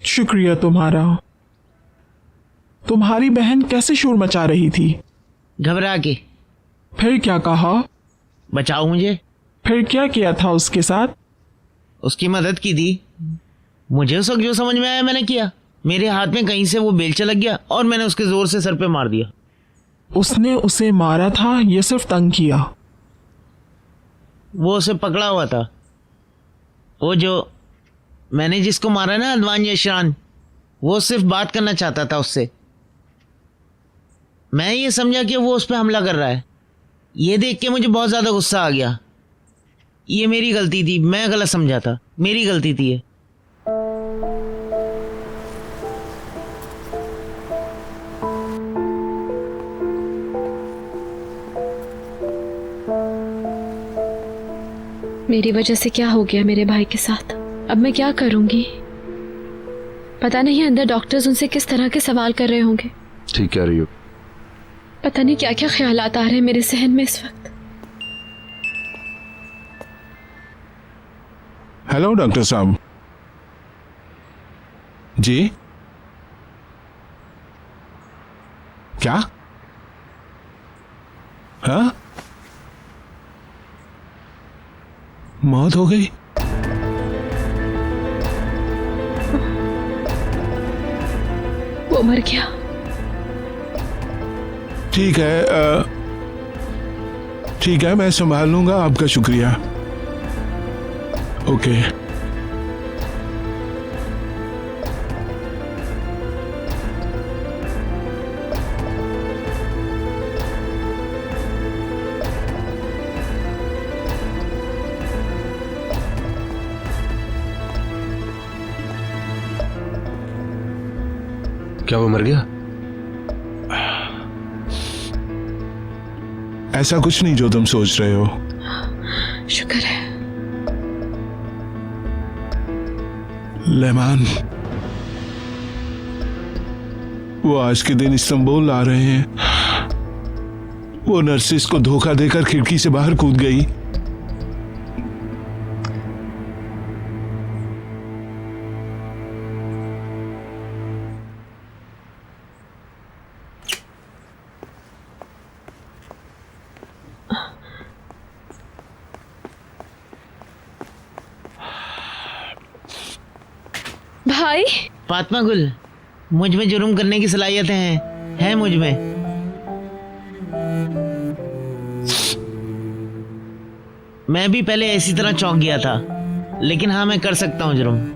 शुक्रिया तुम्हारा। तुम्हारी बहन कैसे शोर मचा रही थी? घबरा के। फिर क्या कहा? बचाओ मुझे। फिर क्या किया था उसके साथ? उसकी मदद की थी। मुझे उस वक्त जो समझ में आया मैंने किया। मेरे हाथ में कहीं से वो बेलचा लग गया और मैंने उसके जोर से सर पे मार दिया। उसने उसे मारा था या सिर्फ तंग किया? वो उसे पकड़ा हुआ था। वो जो मैंने जिसको मारा ना, अदवान यशरान, वो सिर्फ बात करना चाहता था उससे। मैं ये समझा कि वो उस पर हमला कर रहा है। ये देख के मुझे बहुत ज़्यादा गुस्सा आ गया। ये मेरी गलती थी, मैं गलत समझा था, मेरी गलती थी ये। मेरी वजह से क्या हो गया मेरे भाई के साथ? अब मैं क्या करूंगी? पता नहीं अंदर डॉक्टर्स उनसे किस तरह के सवाल कर रहे होंगे। ठीक कह रही हो। पता नहीं क्या क्या ख्यालात आ रहे हैं मेरे जहन में इस वक्त। हेलो डॉक्टर साहब जी। क्या? हाँ, मौत हो गई? वो मर गया। ठीक है, ठीक है, मैं संभाल लूंगा। आपका शुक्रिया। ओके। क्या वो मर गया? ऐसा कुछ नहीं जो तुम सोच रहे हो। शुक्र है। लेमान, वो आज के दिन इस्तांबुल आ रहे हैं। वो नर्सिस को धोखा देकर खिड़की से बाहर कूद गई। भाई, फातिमा गुल, मुझ में जुर्म करने की सलाहियतें हैं मुझ में। मैं भी पहले इसी तरह चौंक गया था, लेकिन हाँ, मैं कर सकता हूँ जुर्म।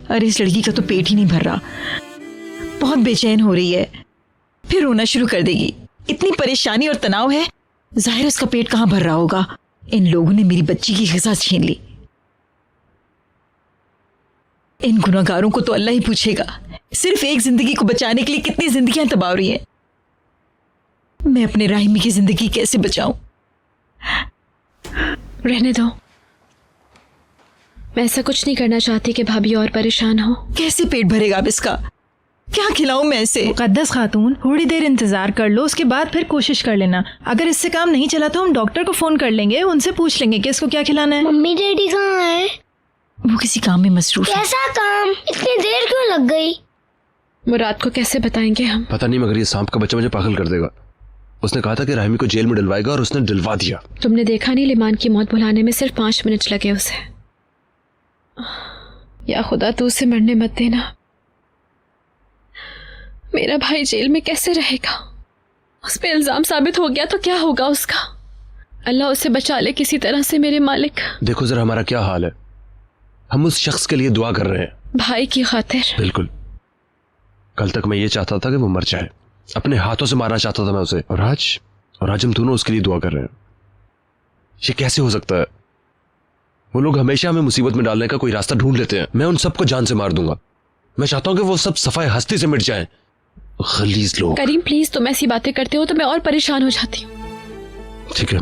अरे इस लड़की का तो पेट ही नहीं भर रहा, बहुत बेचैन हो रही है, फिर रोना शुरू कर देगी। इतनी परेशानी और तनाव है, जाहिर है उसका पेट कहाँ भर रहा होगा। इन लोगों ने मेरी बच्ची की ग़िज़ा छीन ली। इन गुनहगारों को तो अल्लाह ही पूछेगा, सिर्फ एक जिंदगी को बचाने के लिए कितनी जिंदगियां तबाह हो रही हैं। मैं अपने राहिमी की जिंदगी कैसे बचाऊं? रहने दो। मैं ऐसा कुछ नहीं करना चाहती कि भाभी और परेशान हो। कैसे पेट भरेगा अब इसका? क्या खिलाऊं मैं इसे? मुकद्दस खातून, थोड़ी देर इंतजार कर लो, उसके बाद फिर कोशिश कर लेना। अगर इससे काम नहीं चला तो हम डॉक्टर को फोन कर लेंगे, उनसे पूछ लेंगे कि इसको क्या खिलाना है। मम्मी डैडी कहाँ है? वो किसी काम में मसरूफ है। कैसा काम? इतनी देर क्यों लग गई? मुराद को कैसे बताएंगे हम? पता नहीं, मगर ये सांप का बच्चा मुझे पागल कर देगा। उसने कहा था कि राहिमी को जेल में डलवाएगा और उसने डलवा दिया। तुमने देखा नहीं, लिमान की मौत भुलाने में सिर्फ 5 मिनट लगे उसे। या खुदा, तू उसे मरने मत देना। मेरा भाई जेल में कैसे रहेगा? उस पे इल्जाम साबित हो गया तो क्या होगा उसका? अल्लाह उसे बचा ले किसी तरह से मेरे मालिक। देखो जरा हमारा क्या हाल है, हम उस शख्स के लिए दुआ कर रहे हैं। भाई की खातिर। बिल्कुल। कल तक मैं ये चाहता था कि वो मर जाए, अपने हाथों से मारना चाहता था मैं उसे, और आज हम दोनों उसके लिए दुआ कर रहे हैं। ये कैसे हो सकता है? वो लोग हमेशा हमें मुसीबत में डालने का कोई रास्ता ढूंढ लेते हैं। मैं उन सबको जान से मार दूंगा। मैं चाहता हूं कि वो सब सफाई हस्ती से मिट जाएं। गलीज लोग। करीम प्लीज, तुम ऐसी बातें करते हो तो मैं और परेशान हो जाती हूँ। ठीक है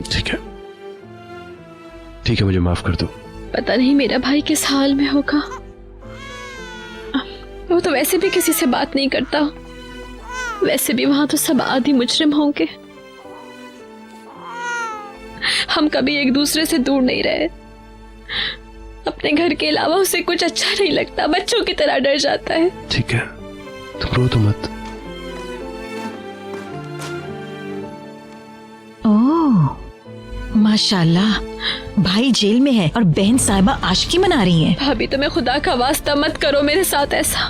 ठीक है ठीक है, मुझे माफ कर दो। पता नहीं मेरा भाई किस हाल में होगा। वो तो वैसे भी किसी से बात नहीं करता, वैसे भी वहां तो सब आदि मुजरिम होंगे। हम कभी एक दूसरे से दूर नहीं रहे। अपने घर के अलावा उसे कुछ अच्छा नहीं लगता, बच्चों की तरह डर जाता है। ठीक है, तुम रो तो मत। ओह माशाल्लाह, भाई जेल में है और बहन साहिबा आशिकी मना रही हैं। भाभी तुम्हें खुदा का वास्ता मत करो मेरे साथ ऐसा।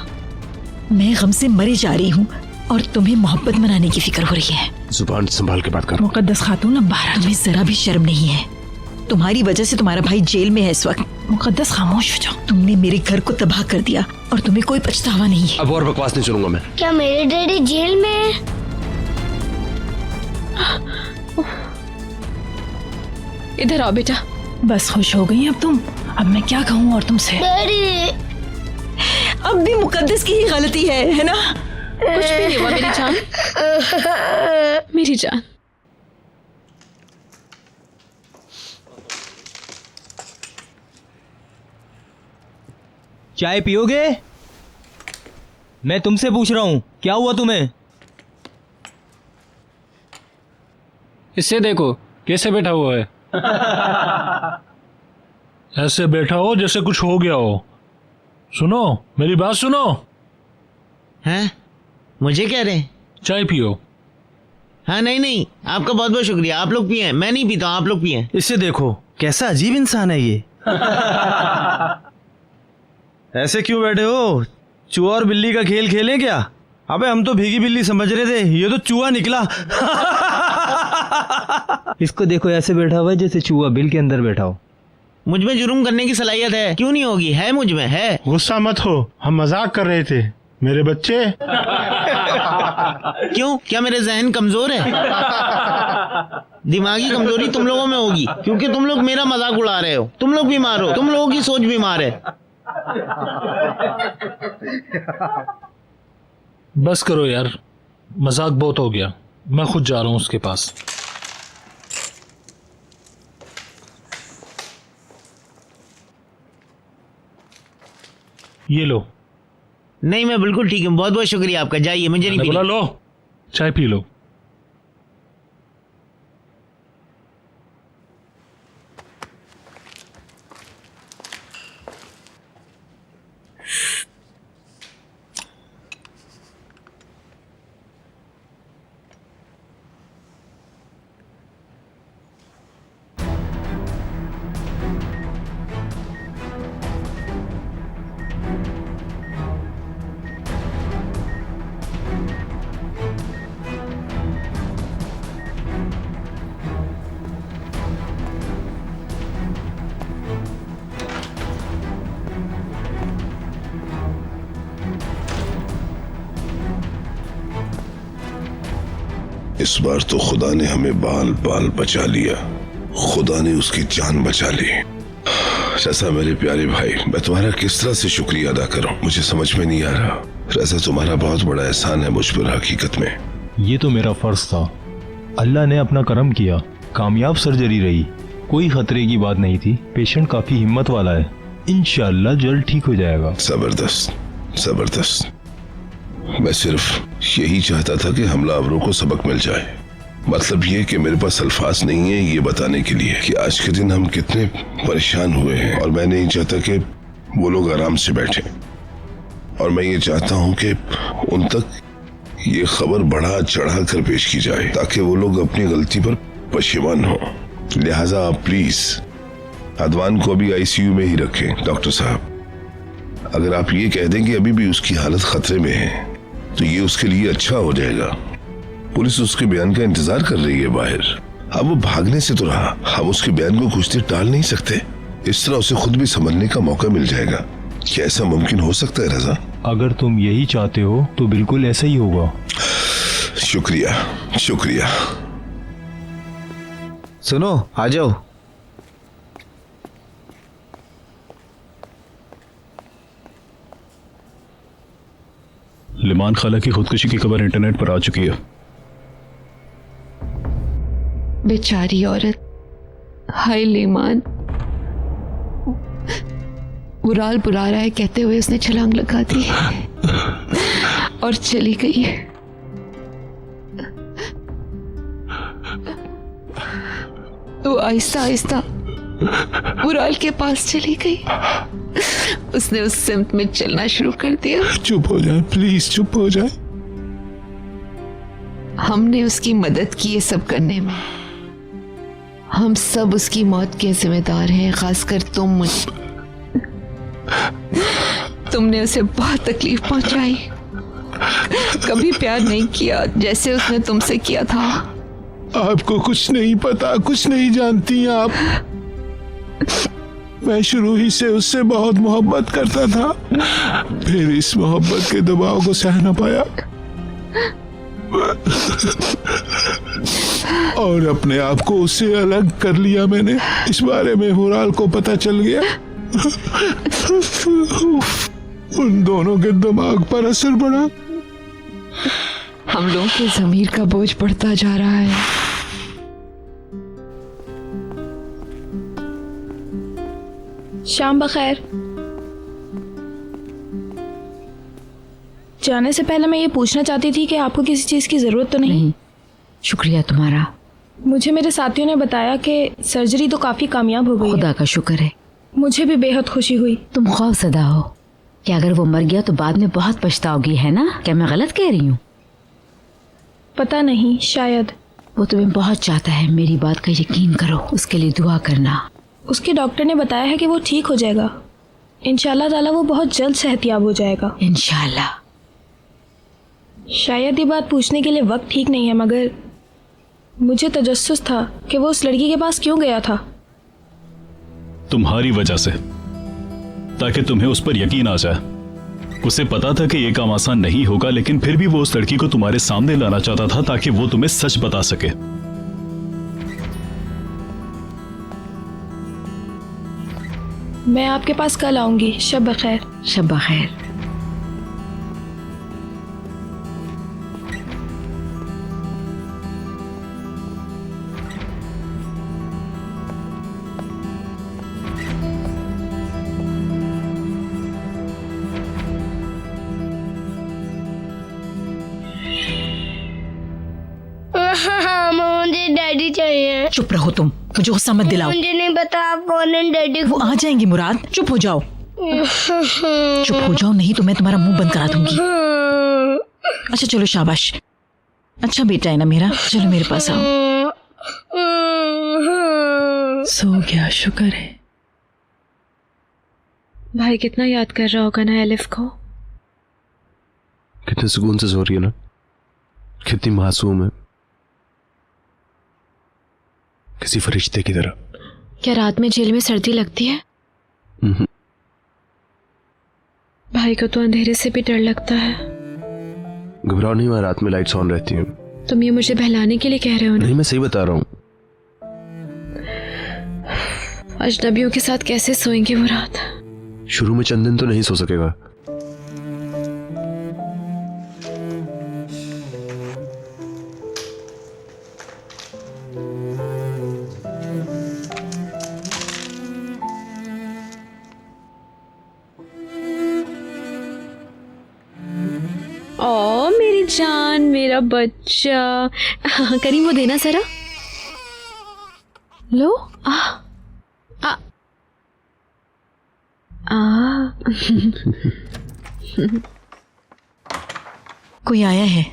मैं गम से मरे जा रही हूँ और तुम्हें मोहब्बत मनाने की फिक्र हो रही है। जुबान संभाल के बात करो। मुकद्दस खातून अब बाहर। तुम्हें जरा भी शर्म नहीं है? तुम्हारी वजह से तुम्हारा भाई जेल में है इस वक्त। मुकद्दस खामोश हो जाओ। तुमने मेरे घर को तबाह कर दिया और तुम्हें कोई पछतावा नहीं है। अब और बकवास नहीं सुनूंगा मैं। क्या मेरे डैडी जेल में है? इधर आओ बेटा। बस खुश हो गई अब तुम। अब मैं क्या कहूँ और तुमसे? डैडी अब भी मुकद्दस की ही गलती है ना? कुछ भी नहीं हुआ मेरी जान। मेरी जान। चाय पियोगे? मैं तुमसे पूछ रहा हूं, क्या हुआ तुम्हें? इससे देखो कैसे बैठा हुआ है। ऐसे बैठा हो जैसे कुछ हो गया हो। सुनो मेरी बात सुनो। हैं? मुझे कह रहे हैं? चाय पियो। हाँ नहीं, आपका बहुत बहुत शुक्रिया। आप लोग पिए, मैं नहीं पीता हूँ, आप लोग पिए। इससे देखो कैसा अजीब इंसान है ये। ऐसे क्यों बैठे हो? चूहा और बिल्ली का खेल खेलें क्या? अबे हम तो भीगी बिल्ली समझ रहे थे, ये तो चूहा निकला। इसको देखो ऐसे बैठा हुआ है जैसे चूहा बिल के अंदर बैठा हो। मुझ में जुर्म करने की सलाहियत है, क्यों नहीं होगी? है मुझ में, है। गुस्सा मत हो, हम मजाक कर रहे थे मेरे बच्चे। क्यों? क्या मेरे जहन कमजोर है? दिमागी कमजोरी तुम लोगों में होगी क्योंकि तुम लोग मेरा मजाक उड़ा रहे हो। तुम लोग बीमार हो, तुम लोगों की सोच बीमार है। बस करो यार, मजाक बहुत हो गया। मैं खुद जा रहा हूँ उसके पास। ये लो। नहीं, मैं बिल्कुल ठीक हूँ। बहुत बहुत शुक्रिया आपका। जाइए, मुझे नहीं बोला पीनी। लो, चाय पी लो। इस बार तो खुदा ने हमें बाल बाल बचा लिया। खुदा ने उसकी जान बचा ली। रज़ा मेरे प्यारे भाई, मैं तुम्हारा किस तरह से शुक्रिया अदा करूं, मुझे समझ में नहीं आ रहा। रज़ा तुम्हारा बहुत बड़ा एहसान है मुझ पर हकीकत में। ये तो मेरा फर्ज था। अल्लाह ने अपना करम किया, कामयाब सर्जरी रही, कोई खतरे की बात नहीं थी। पेशेंट काफी हिम्मत वाला है, इंशाअल्लाह जल्द ठीक हो जाएगा। जबरदस्त जबरदस्त। मैं सिर्फ यही चाहता था कि हमलावरों को सबक मिल जाए। मतलब ये कि मेरे पास अल्फाज नहीं है ये बताने के लिए कि आज के दिन हम कितने परेशान हुए हैं, और मैं नहीं चाहता कि वो लोग आराम से बैठे। और मैं ये चाहता हूँ कि उन तक ये खबर बढ़ा चढ़ा कर पेश की जाए ताकि वो लोग अपनी गलती पर पशेमान हो। लिहाजा आप प्लीज अदवान को भी आईसीयू में ही रखें। डॉक्टर साहब, अगर आप ये कह दें कि अभी भी उसकी हालत खतरे में है तो ये उसके लिए अच्छा हो जाएगा। पुलिस उसके बयान का इंतजार कर रही है बाहर। अब वो भागने से तो रहा, हम उसके बयान को कुछ देर टाल नहीं सकते। इस तरह उसे खुद भी समझने का मौका मिल जाएगा। क्या ऐसा मुमकिन हो सकता है रजा? अगर तुम यही चाहते हो तो बिल्कुल ऐसा ही होगा। शुक्रिया शुक्रिया। सुनो, आ जाओ। लिमान खाला की खुदकुशी की खबर इंटरनेट पर आ चुकी है। बेचारी औरत, हाय लेमान। बुराल बुला रहा है कहते हुए उसने छलांग लगा दी और चली गई। वो आहिस्ता आहिस्ता बुराल के पास चली गई। उसने उस सिमत में चलना शुरू कर दिया। चुप हो जाए प्लीज, चुप हो जाए। हमने उसकी मदद की ये सब करने में। हम सब उसकी मौत के जिम्मेदार हैं, खासकर तुम। मुझे तुमने उसे बहुत तकलीफ पहुंचाई। कभी प्यार नहीं किया जैसे उसने तुमसे किया था। आपको कुछ नहीं पता, कुछ नहीं जानती आप। मैं शुरू ही से उससे बहुत मोहब्बत करता था, फिर इस मोहब्बत के दबाव को सह न पाया और अपने आप को उससे अलग कर लिया मैंने। इस बारे में हुराल को पता चल गया। उन दोनों के दिमाग पर असर पड़ा। हम लोगों के ज़मीर का बोझ बढ़ता जा रहा है। शाम बखैर। जाने से पहले मैं ये पूछना चाहती थी कि आपको किसी चीज़ की ज़रूरत तो नहीं? शुक्रिया तुम्हारा। मुझे मेरे साथियों ने बताया कि सर्जरी तो काफ़ी कामयाब हो गई है। खुदा का शुक्र है। मुझे भी बेहद खुशी हुई। तुम खौफज़दा हो कि अगर वो मर गया तो बाद में बहुत पछताओगी, है ना? क्या मैं गलत कह रही हूँ? पता नहीं, शायद। वो तुम्हें बहुत चाहता है, मेरी बात का यकीन करो। उसके लिए दुआ करना। उसके डॉक्टर ने बताया है कि वो ठीक हो जाएगा। इंशाल्लाह ताला वो बहुत जल्द सेहतियाब हो जाएगा। इंशाल्लाह। शायद ये बात पूछने के लिए वक्त ठीक नहीं है, मगर मुझे तजस्सुस था कि वो उस लड़की के पास क्यों गया था। तुम्हारी वजह से, ताकि तुम्हें उस पर यकीन आ जाए। उसे पता था कि यह काम आसान नहीं होगा, लेकिन फिर भी वो उस लड़की को तुम्हारे सामने लाना चाहता था ताकि वो तुम्हें सच बता सके। मैं आपके पास कल आऊंगी। शब बखैर। शब बखैर। मुझे डैडी चाहिए। चुप रहो तुम, मुझे गुस्सा मत दिलाओ। मुझे नहीं पता आप कौन है डैडी। वो आ जाएंगे मुराद, चुप हो जाओ। चुप हो जाओ, नहीं तो मैं तुम्हारा मुंह बंद करा दूंगी। अच्छा चलो, शाबाश। अच्छा बेटा है ना मेरा, चलो मेरे पास आओ। सो गया, शुक्र है। भाई कितना याद कर रहा होगा ना एलिफ को। कितने सुकून से सो रही है ना, कितनी मासूम है, किसी फरिश्ते की तरह। क्या रात में जेल में सर्दी लगती है? भाई को तो अंधेरे से भी डर लगता है। घबराओ नहीं, वहां रात में लाइट्स ऑन रहती हैं। तुम ये मुझे बहलाने के लिए कह रहे हो ना? नहीं, मैं सही बता रहा हूँ। अजनबियों के साथ कैसे सोएंगे वो रात? शुरू में चंद दिन तो नहीं सो सकेगा। ओ मेरी जान, मेरा बच्चा। हाँ, करीम वो देना जरा। लो। आ, आ, आ। कोई आया है?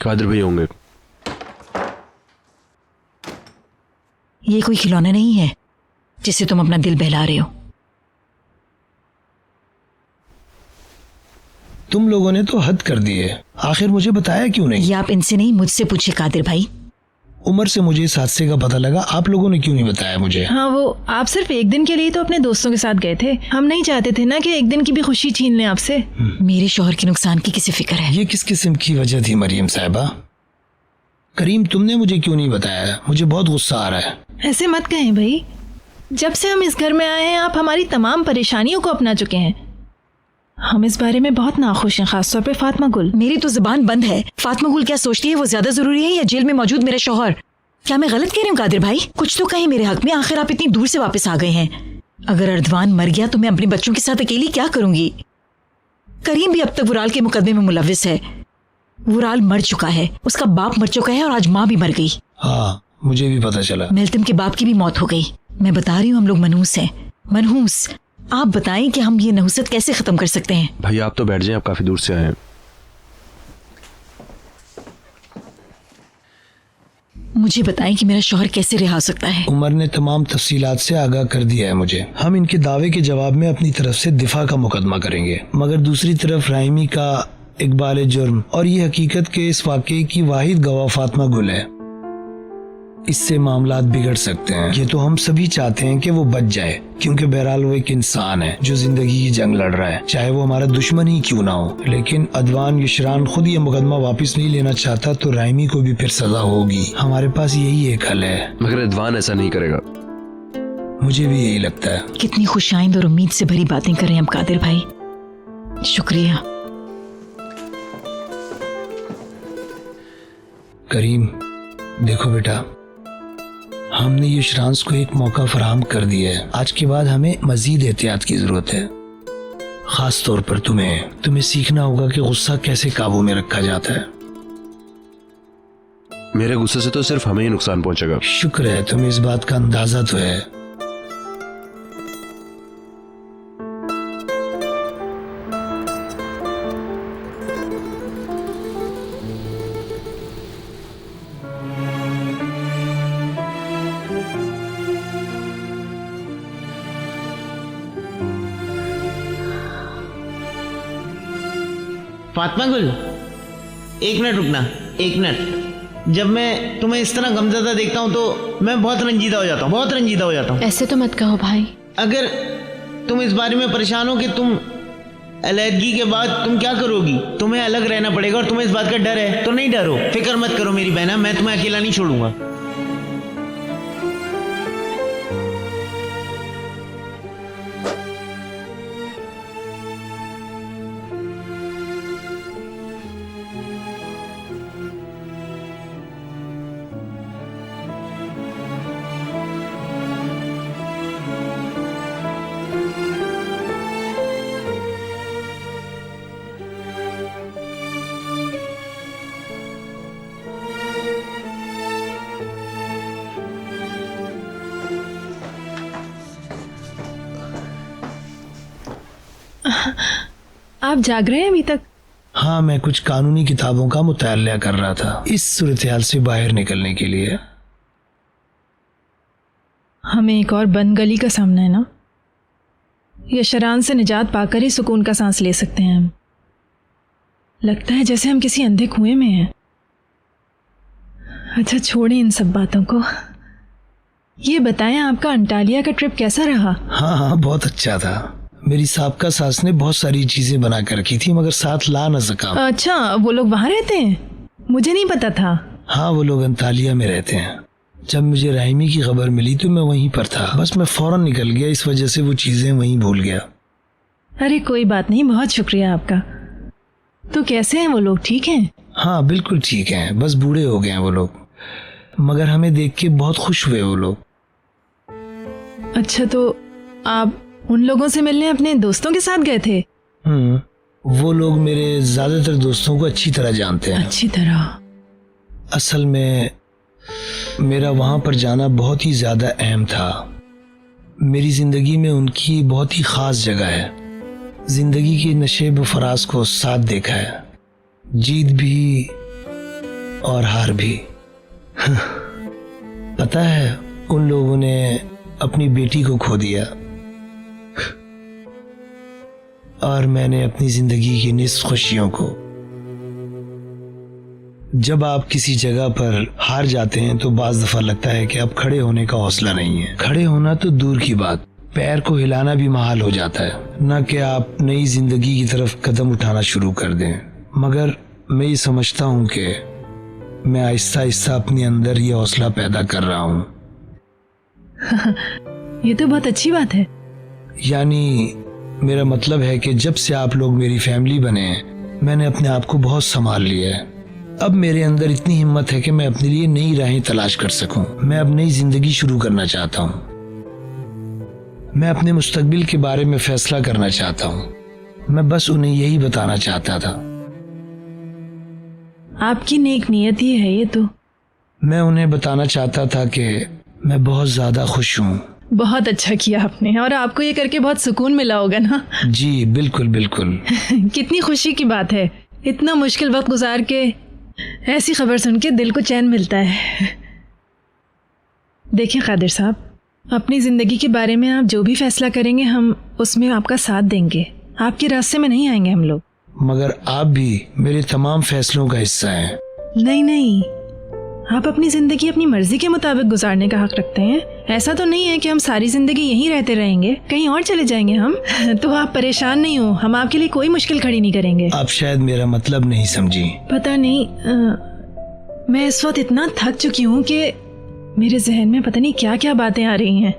कादिर भाई होंगे। ये कोई खिलौना नहीं है जिससे तुम अपना दिल बहला रहे हो। तुम लोगों ने तो हद कर दी है। आखिर मुझे बताया क्यों नहीं? ये आप इनसे नहीं मुझसे पूछे कादिर भाई। उमर से मुझे इस हादसे का पता लगा, आप लोगों ने क्यों नहीं बताया मुझे? हाँ, वो आप सिर्फ एक दिन के लिए तो अपने दोस्तों के साथ गए थे। हम नहीं चाहते थे ना कि एक दिन की भी खुशी छीन लें आपसे। मेरे शौहर के नुकसान की किसे फिक्र है? ये किस किस्म की वजह थी मरियम साहिबा? करीम, तुमने मुझे क्यों नहीं बताया? मुझे बहुत गुस्सा आ रहा है। ऐसे मत कहें भाई, जब से हम इस घर में आए हैं आप हमारी तमाम परेशानियों को अपना चुके हैं। हम इस बारे में बहुत नाखुश हैं, खासतौर पे फातिमा गुल। मेरी तो जुबान बंद है। फातिमा गुल क्या सोचती है वो ज्यादा जरूरी है या जेल में मौजूद मेरा शौहर? क्या मैं गलत कह रही हूँ कादिर भाई? कुछ तो कहें मेरे हक में, आखिर आप इतनी दूर से वापस आ गए हैं। अगर अर्धवान मर गया तो मैं अपने बच्चों के साथ अकेली क्या करूंगी? करीम भी अब तक वुराल के मुकदमे में मुलविस है। वुराल मर चुका है, उसका बाप मर चुका है और आज माँ भी मर गई। हाँ, मुझे भी पता चला। मेल्तम के बाप की भी मौत हो गई। मैं बता रही हूँ हम लोग मनहूस हैं, मनहूस। आप बताएं कि हम ये नहुसत कैसे खत्म कर सकते हैं? भाई आप तो बैठ जाएं, आप काफी दूर से आए हैं। मुझे बताएं कि मेरा शौहर कैसे रिहा हो सकता है? उमर ने तमाम तफसीलात से आगाह कर दिया है मुझे। हम इनके दावे के जवाब में अपनी तरफ से दिफा का मुकदमा करेंगे, मगर दूसरी तरफ राहिमी का इकबाल जुर्म और ये हकीकत के इस वाक़े की वाहिद गवाह फातिमा गुल है। इससे मामलात बिगड़ सकते हैं। ये तो हम सभी चाहते हैं कि वो बच जाए, क्योंकि बहरहाल वो एक इंसान है जो जिंदगी की जंग लड़ रहा है, चाहे वो हमारा दुश्मन ही क्यों ना हो। लेकिन अदवान युशरान खुद ये मुकदमा वापस नहीं लेना चाहता तो राइमी को भी फिर सजा होगी। हमारे पास यही एक हल है। मगर अदवान ऐसा नहीं करेगा। मुझे भी यही लगता है। कितनी खुशाइंद और उम्मीद से भरी बातें कर रहे हैं हम कादिर भाई, शुक्रिया। करीम, देखो बेटा, हमने युशरांस को एक मौका फराहम कर दिया है। आज के बाद हमें मजीद एहतियात की जरूरत है। खास तौर पर तुम्हें सीखना होगा कि गुस्सा कैसे काबू में रखा जाता है। मेरे गुस्से से तो सिर्फ हमें ही नुकसान पहुंचेगा। शुक्र है तुम्हें इस बात का अंदाजा तो है। फातिमा गुल, एक मिनट रुकना, एक मिनट। जब मैं तुम्हें इस तरह गमज़दा देखता हूँ तो मैं बहुत रंजीदा हो जाता हूँ, बहुत रंजीदा हो जाता हूँ। ऐसे तो मत कहो भाई। अगर तुम इस बारे में परेशान हो कि तुम अलहदगी के बाद तुम क्या करोगी, तुम्हें अलग रहना पड़ेगा और तुम्हें इस बात का डर है, तो नहीं डरो, फिक्र मत करो मेरी बहना, मैं तुम्हें अकेला नहीं छोड़ूंगा। आप जाग रहे हैं अभी तक? हाँ, मैं कुछ कानूनी किताबों का मुतालिया कर रहा था इस सूरत-ए-हाल से बाहर निकलने के लिए। हमें एक और बंद गली का सामना है ना। यशरान से निजात पाकर ही सुकून का सांस ले सकते हैं हम। लगता है जैसे हम किसी अंधे कुएं में हैं। अच्छा छोड़ें इन सब बातों को। ये बताएं आपका अंटालिया का ट्रिप कैसा रहा? हाँ, बहुत अच्छा था। मेरी साबका सास ने बहुत सारी चीजें बना कर रखी थी, मगर साथ ला न सका। अच्छा, वो लोग वहाँ रहते हैं? मुझे नहीं पता था। हाँ, वो लोग अंतालिया में रहते हैं। जब मुझे राहिमी की खबर मिली तो मैं वहीं पर था, बस मैं फौरन निकल गया, इस वजह से वो चीजें वहीं भूल गया। अरे कोई बात नहीं, बहुत शुक्रिया आपका। तो कैसे हैं वो लोग, ठीक हैं? हाँ बिल्कुल ठीक हैं, बस बूढ़े हो गए हैं वो लोग, मगर हमें देख के बहुत खुश हुए वो लोग। अच्छा, तो आप उन लोगों से मिलने अपने दोस्तों के साथ गए थे? वो लोग मेरे ज्यादातर दोस्तों को अच्छी तरह जानते हैं। अच्छी तरह? असल में मेरा वहां पर जाना बहुत ही ज्यादा अहम था। मेरी जिंदगी में उनकी बहुत ही खास जगह है। जिंदगी के नशे व फराज को साथ देखा है, जीत भी और हार भी। पता है, उन लोगों ने अपनी बेटी को खो दिया और मैंने अपनी जिंदगी की निस्फ खुशियों को। जब आप किसी जगह पर हार जाते हैं तो बाज दफा लगता है कि अब खड़े होने का हौसला नहीं है। खड़े होना तो दूर की बात, पैर को हिलाना भी महाल हो जाता है, न कि आप नई जिंदगी की तरफ कदम उठाना शुरू कर दें। मगर मैं ये समझता हूँ कि मैं आहिस्ता आहिस्ता अपने अंदर ये हौसला पैदा कर रहा हूँ। ये तो बहुत अच्छी बात है। यानी मेरा मतलब है कि जब से आप लोग मेरी फैमिली बने हैं, मैंने अपने आप को बहुत संभाल लिया है। अब मेरे अंदर इतनी हिम्मत है कि मैं अपने लिए नई राहें तलाश कर सकूं। मैं अब नई जिंदगी शुरू करना चाहता हूं। मैं अपने मुस्तकबिल के बारे में फैसला करना चाहता हूं। मैं बस उन्हें यही बताना चाहता था। आपकी नेक नियत ही है ये तो। मैं उन्हें बताना चाहता था कि मैं बहुत ज्यादा खुश हूँ। बहुत अच्छा किया आपने, और आपको ये करके बहुत सुकून मिला होगा ना? जी बिल्कुल बिल्कुल। कितनी खुशी की बात है, इतना मुश्किल वक्त गुजार के ऐसी खबर सुन के दिल को चैन मिलता है। देखिए कादिर साहब, अपनी ज़िंदगी के बारे में आप जो भी फैसला करेंगे हम उसमें आपका साथ देंगे। आपके रास्ते में नहीं आएंगे हम लोग। मगर आप भी मेरे तमाम फैसलों का हिस्सा हैं। नहीं नहीं, आप अपनी ज़िंदगी अपनी मर्जी के मुताबिक गुजारने का हक रखते हैं। ऐसा तो नहीं है कि हम सारी ज़िंदगी यहीं रहते रहेंगे, कहीं और चले जाएंगे हम। तो आप परेशान नहीं हो, हम आपके लिए कोई मुश्किल खड़ी नहीं करेंगे। आप शायद मेरा मतलब नहीं समझी। पता नहीं, मैं इस वक्त इतना थक चुकी हूँ कि मेरे जहन में पता नहीं क्या क्या बातें आ रही हैं।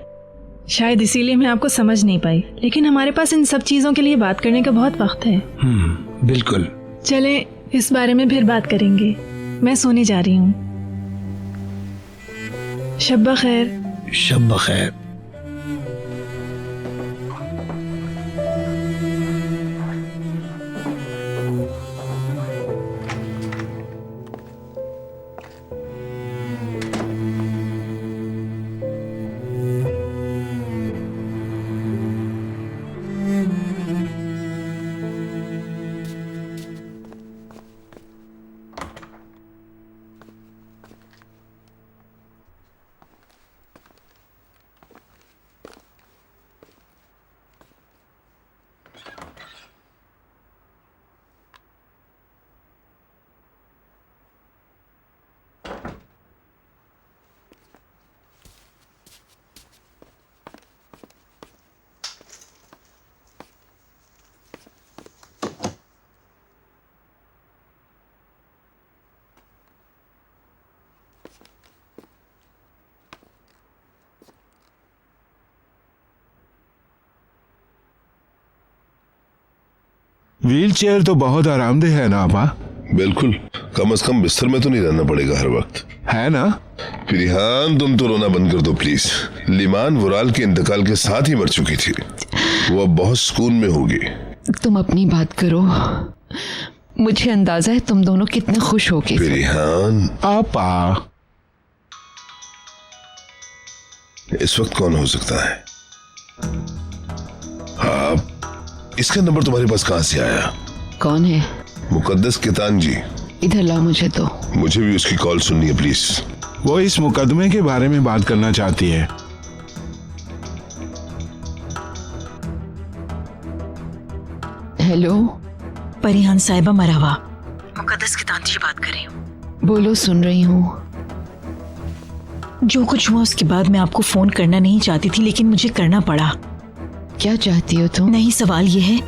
शायद इसीलिए मैं आपको समझ नहीं पाई, लेकिन हमारे पास इन सब चीज़ों के लिए बात करने का बहुत वक्त है। बिल्कुल। चले इस बारे में फिर बात करेंगे। मैं सोने जा रही हूँ। शब बखैर। शब बखैर। व्हील चेयर तो बहुत आरामदेह है ना आपा? बिल्कुल, कम से कम बिस्तर में तो नहीं रहना पड़ेगा हर वक्त, है ना? फिरिहान तुम तो रोना बंद कर दो प्लीज। लिमान वुराल के इंतकाल के साथ ही मर चुकी थी, वो अब बहुत सुकून में होगी। तुम अपनी बात करो, मुझे अंदाजा है तुम दोनों कितने खुश होगे। फिरिहान आपा, इस वक्त कौन हो सकता है? आप, इसका नंबर तुम्हारे पास कहां से आया? कौन है? मुकद्दस कितान जी। इधर लाओ मुझे तो। मुझे भी उसकी कॉल सुननी है प्लीज। वो इस मुकदमे के बारे में बात करना चाहती है। हेलो, परिहान साहिबा मरावा, मुकद्दस कितान जी बात कर रही हूँ। बोलो, सुन रही हूँ। जो कुछ हुआ उसके बाद मैं आपको फोन करना नहीं चाहती थी, लेकिन मुझे करना पड़ा। क्या चाहती हो तुम? नहीं, सवाल ये है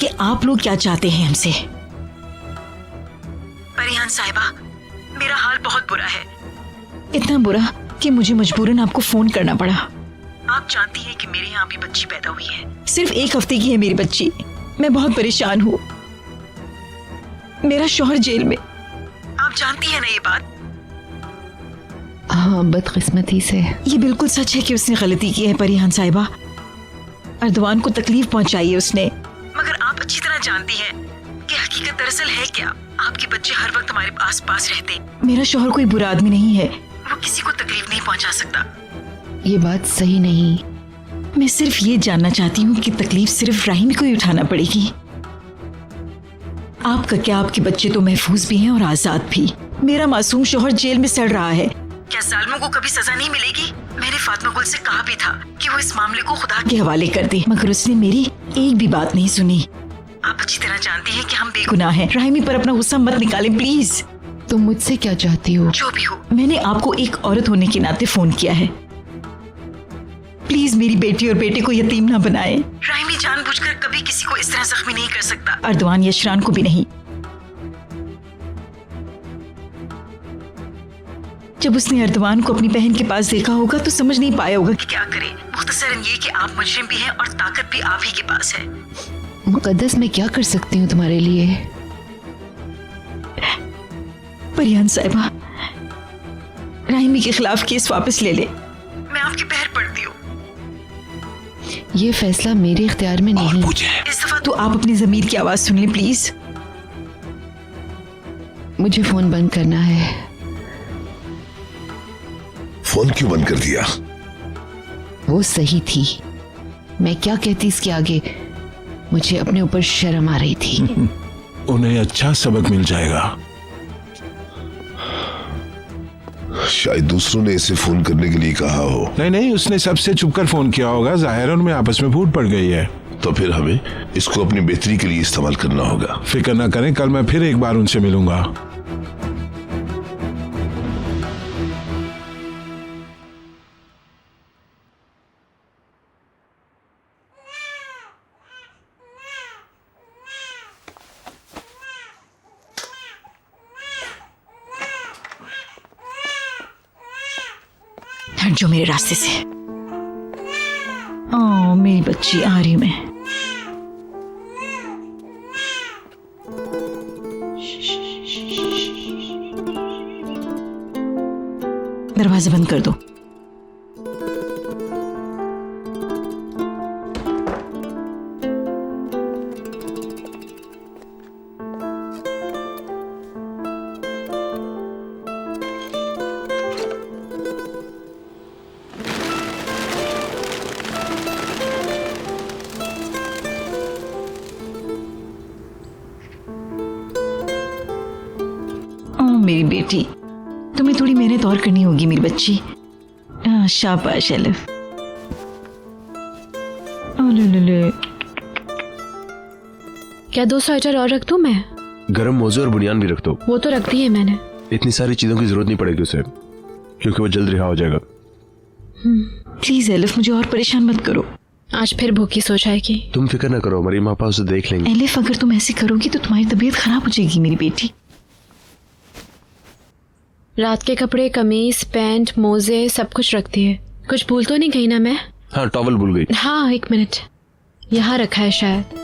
कि आप लोग क्या चाहते हैं हमसे। परिहान साहिबा, मेरा हाल बहुत बुरा है, इतना बुरा कि मुझे मजबूरन आपको फोन करना पड़ा। आप जानती हैं कि मेरे यहाँ भी बच्ची पैदा हुई है, सिर्फ 1 हफ्ते की है मेरी बच्ची। मैं बहुत परेशान हूँ, मेरा शौहर जेल में। आप जानती हैं ना ये बात? हाँ, बदकिस्मती से। ये बिल्कुल सच है कि उसने गलती की है परिहान साहिबा। अर्दवान को तकलीफ पहुंचाई है उसने, मगर आप अच्छी तरह जानती हैं कि हकीकत दरअसल है क्या। आपके बच्चे हर वक्त हमारे आस पास रहते। मेरा शौहर कोई बुरा आदमी नहीं है, वो किसी को तकलीफ नहीं पहुंचा सकता। ये बात सही नहीं। मैं सिर्फ ये जानना चाहती हूँ कि तकलीफ सिर्फ राहिमी को ही उठाना पड़ेगी। आपका क्या, आपके बच्चे तो महफूज भी हैं और आजाद भी। मेरा मासूम शौहर जेल में सड़ रहा है। क्या जालिमों को कभी सजा नहीं मिलेगी? मैंने फातिमा गुल से कहा भी था कि वो इस मामले को खुदा के हवाले कर दे, मगर उसने मेरी एक भी बात नहीं सुनी। आप अच्छी तरह जानती हैं कि हम बेगुनाह हैं। राहिमी पर अपना गुस्सा मत निकालें प्लीज। तुम मुझसे क्या चाहती हो? जो भी हो, मैंने आपको एक औरत होने के नाते फोन किया है। प्लीज मेरी बेटी और बेटे को यतीम ना बनाए। राहिमी जानबूझकर कभी किसी को इस तरह जख्मी नहीं कर सकता, अर्दवान या शरान को भी नहीं। जब उसने अर्दवान को अपनी बहन के पास देखा होगा तो समझ नहीं पाया होगा कि क्या करे। मुख्तसरन ये कि आप मुजरिम भी हैं और ताकत भी आप ही के पास है। मुकद्दस, मैं क्या कर सकती हूँ तुम्हारे लिए? परियान साहिबा, राहिमी के खिलाफ केस वापस ले ले। मैं आपके पैर पड़ती हूँ। ये फैसला मेरे इख्तियार में नहीं। इस दफा तो आप अपनी ज़मीर की आवाज सुन लें प्लीज। मुझे फोन बंद करना है। फोन क्यों बंद कर दिया? वो सही थी। मैं क्या कहती इसके आगे? मुझे अपने ऊपर शर्म आ रही थी। उन्हें अच्छा सबक मिल जाएगा। शायद दूसरों ने इसे फोन करने के लिए कहा हो। नहीं, उसने सबसे छुपकर फोन किया होगा। जाहिर उनमें आपस में फूट पड़ गई है। तो फिर हमें इसको अपनी बेहतरी के लिए इस्तेमाल करना होगा। फिक्र ना करें, कल मैं फिर एक बार उनसे मिलूंगा। हट जो मेरे रास्ते से। ओ मेरी बच्ची, आ रही मैं। दरवाजा बंद कर दो। मेरी बेटी, तुम्हें थोड़ी मेहनत और करनी होगी मेरी बच्ची। शाबाश अलिफ। क्या 2 स्वेटर और रख दूं मैं? गरम मोजे और बुनियान भी रख दो। वो तो रख दी है मैंने। इतनी सारी चीजों की जरूरत नहीं पड़ेगी उसे, क्योंकि वो जल्द रिहा हो जाएगा। प्लीज अलिफ, मुझे और परेशान मत करो। आज फिर भूखी सो जाएगी। तुम फिक्र ना करो, मरीम आपा उसे देख लेंगे। अलिफ, अगर तुम ऐसे करोगी तो तुम्हारी तबीयत खराब हो जाएगी मेरी बेटी। रात के कपड़े, कमीज, पैंट, मोजे सब कुछ रखती है। कुछ भूल तो नहीं गई ना मैं? हाँ, टॉवल भूल गई। हाँ, 1 मिनट, यहाँ रखा है शायद।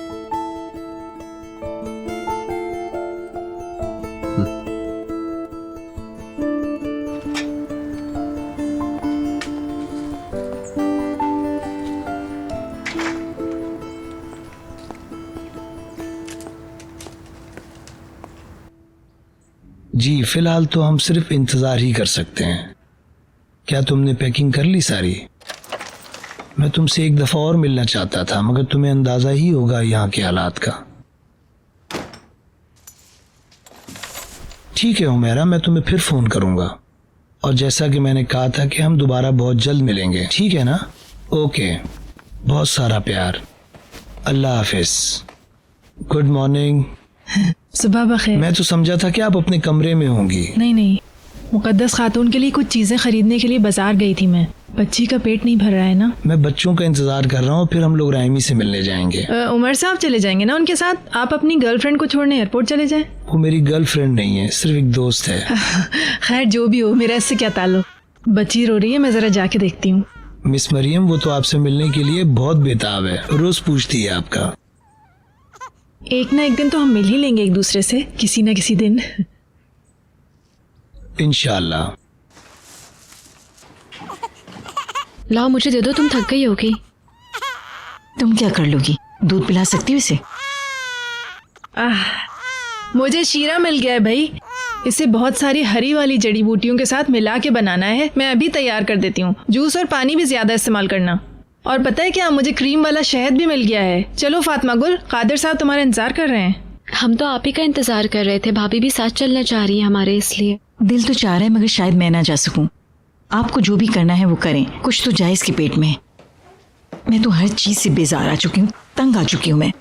जी फिलहाल तो हम सिर्फ इंतजार ही कर सकते हैं। क्या तुमने पैकिंग कर ली सारी? मैं तुमसे एक दफा और मिलना चाहता था, मगर तुम्हें अंदाजा ही होगा यहाँ के हालात का। ठीक है उमेरा, मैं तुम्हें फिर फोन करूंगा। और जैसा कि मैंने कहा था कि हम दोबारा बहुत जल्द मिलेंगे, ठीक है ना? ओके, बहुत सारा प्यार। अल्लाह हाफिज। Good morning. सुबह बखैर। मैं तो समझा था कि आप अपने कमरे में होंगी। नहीं, मुकद्दस खातून के लिए कुछ चीजें खरीदने के लिए बाजार गई थी मैं। बच्ची का पेट नहीं भर रहा है ना। मैं बच्चों का इंतजार कर रहा हूँ, फिर हम लोग राहिमी से मिलने जाएंगे। उमर साहब चले जाएंगे ना उनके साथ? आप अपनी गर्लफ्रेंड को छोड़ने एयरपोर्ट चले जाएं। वो मेरी गर्लफ्रेंड नहीं है, सिर्फ एक दोस्त है। खैर जो भी हो, मेरा इससे क्या ताल्लुक। बच्ची रो रही है, मैं जरा जाके देखती हूँ। मिस मरियम, वो तो आपसे मिलने के लिए बहुत बेताब है, रोज पूछती है आपका। एक ना एक दिन तो हम मिल ही लेंगे एक दूसरे से, किसी ना किसी दिन। इंशाल्लाह। लाओ मुझे दे दो, तुम थक गई होगी। तुम क्या कर लोगी? दूध पिला सकती हो इसे? मुझे शीरा मिल गया है भाई। इसे बहुत सारी हरी वाली जड़ी बूटियों के साथ मिला के बनाना है। मैं अभी तैयार कर देती हूँ। जूस और पानी भी ज्यादा इस्तेमाल करना। और पता है क्या, मुझे क्रीम वाला शहद भी मिल गया है। चलो फातिमा गुल, कादिर साहब तुम्हारा इंतजार कर रहे हैं। हम तो आप ही का इंतजार कर रहे थे। भाभी भी साथ चलना चाह रही है हमारे, इसलिए। दिल तो चाह रहा है मगर शायद मैं ना जा सकूं। आपको जो भी करना है वो करें, कुछ तो जाए इसके पेट में। मैं तो हर चीज से बेजार आ चुकी हूँ, तंग आ चुकी हूँ मैं।